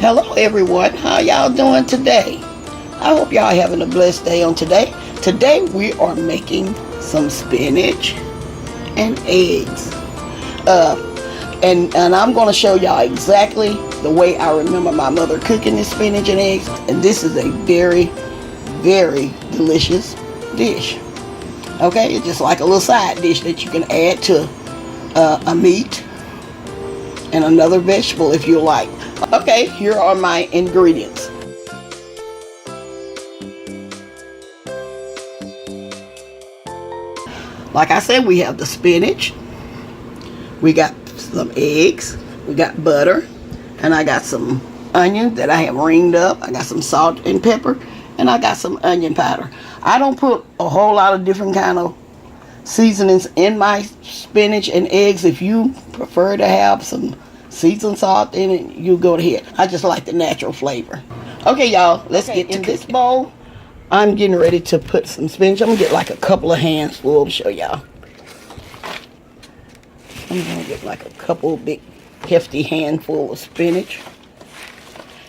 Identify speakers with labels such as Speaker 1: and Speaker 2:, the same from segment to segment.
Speaker 1: Hello everyone, how y'all doing today? I hope y'all having a blessed day on today. Today we are making some spinach and eggs. And I'm going to show y'all exactly the way I remember my mother cooking this spinach and eggs. And this is a very, very delicious dish. Okay, it's just like a little side dish that you can add to a meat and another vegetable if you like. Okay, here are my ingredients. Like I said, we have the spinach, we got some eggs, we got butter, and I got some onion that I have ringed up. I got some salt and pepper, and I got some onion powder. I don't put a whole lot of different kind of seasonings in my spinach and eggs. If you prefer to have some seasoned salt in it, you go ahead. I just like the natural flavor. Okay, y'all, let's get to this bowl. I'm getting ready to put some spinach. I'm gonna get like a couple of handfuls to show y'all. I'm gonna get like a couple big hefty handful of spinach.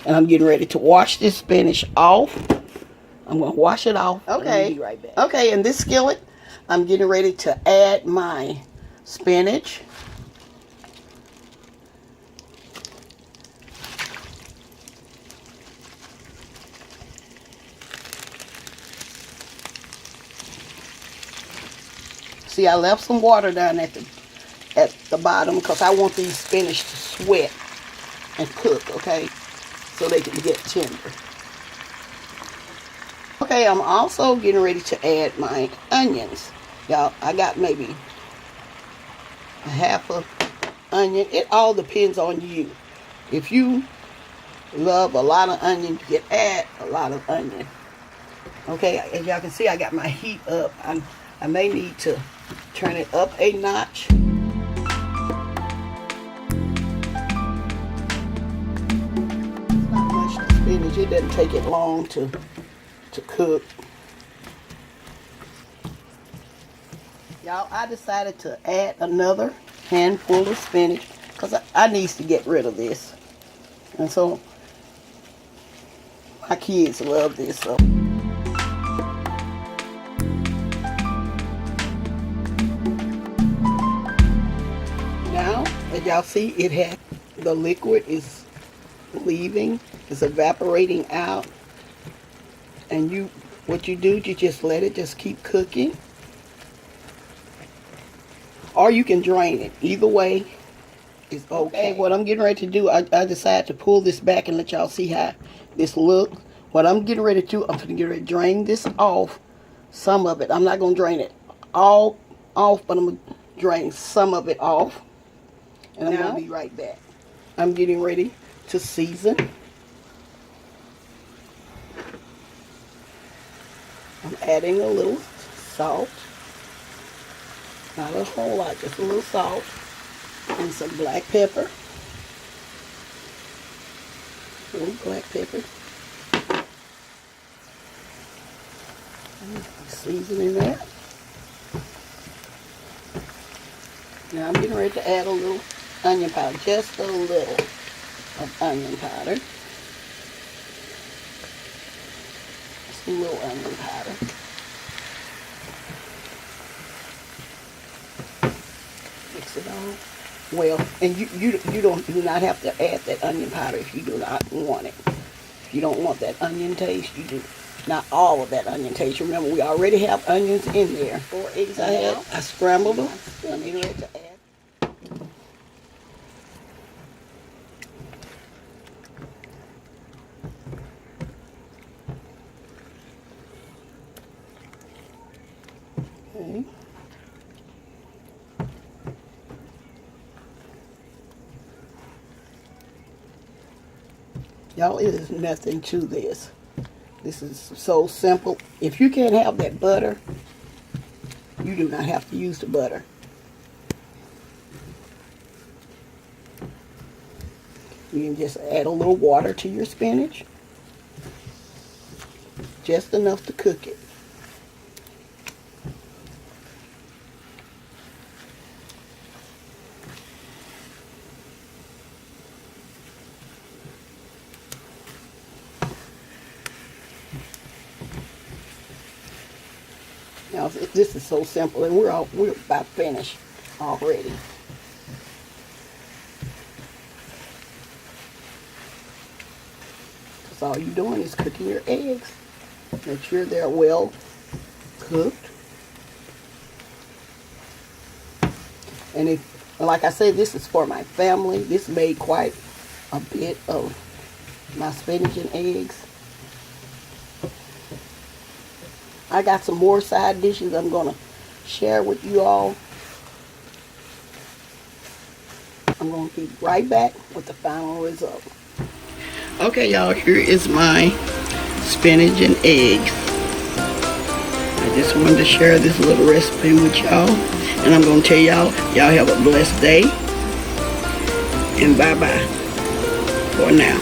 Speaker 1: And I'm getting ready to wash this spinach off. I'm gonna wash it off. Okay. Be right back. Okay, in this skillet, I'm getting ready to add my spinach. See, I left some water down at the bottom because I want these spinach to sweat and cook, okay? So they can get tender. Okay, I'm also getting ready to add my onions. Y'all, I got maybe a half a onion. It all depends on you. If you love a lot of onion, you can add a lot of onion. Okay, as y'all can see, I got my heat up. I may need to turn it up a notch. Not much to spinach. It doesn't take it long to cook. Y'all, I decided to add another handful of spinach because I need to get rid of this. And so my kids love this. So now, as y'all see, it has the liquid is leaving, it's evaporating out, and what you do, you just let it just keep cooking, or you can drain it. Either way is okay. What I'm getting ready to do, I decided to pull this back and let y'all see how this looks. What I'm getting ready to do, I'm going to get ready to drain this off, some of it. I'm not going to drain it all off, but I'm going to drain some of it off. And I'm going to be right back. I'm getting ready to season. I'm adding a little salt. Not a whole lot, just a little salt. And some black pepper. A little black pepper. Seasoning that. Now I'm getting ready to add a little onion powder, just a little of onion powder. Just a little onion powder. Mix it all well, and you do not have to add that onion powder if you do not want it. If you don't want that onion taste, you do not all of that onion taste. Remember, we already have onions in there. 4 eggs I scrambled them. I'm getting ready to add. Okay. Y'all, it is nothing to this. This is so simple. If you can't have that butter, you do not have to use the butter. You can just add a little water to your spinach. Just enough to cook it. y'all. This is so simple, and we're about finished already. Because all you're doing is cooking your eggs. Make sure they're well cooked. And if, like I said, this is for my family. This made quite a bit of my spinach and eggs. I got some more side dishes I'm going to share with you all. I'm going to be right back with the final result. Okay, y'all, here is my spinach and eggs. I just wanted to share this little recipe with y'all. And I'm going to tell y'all have a blessed day. And bye-bye for now.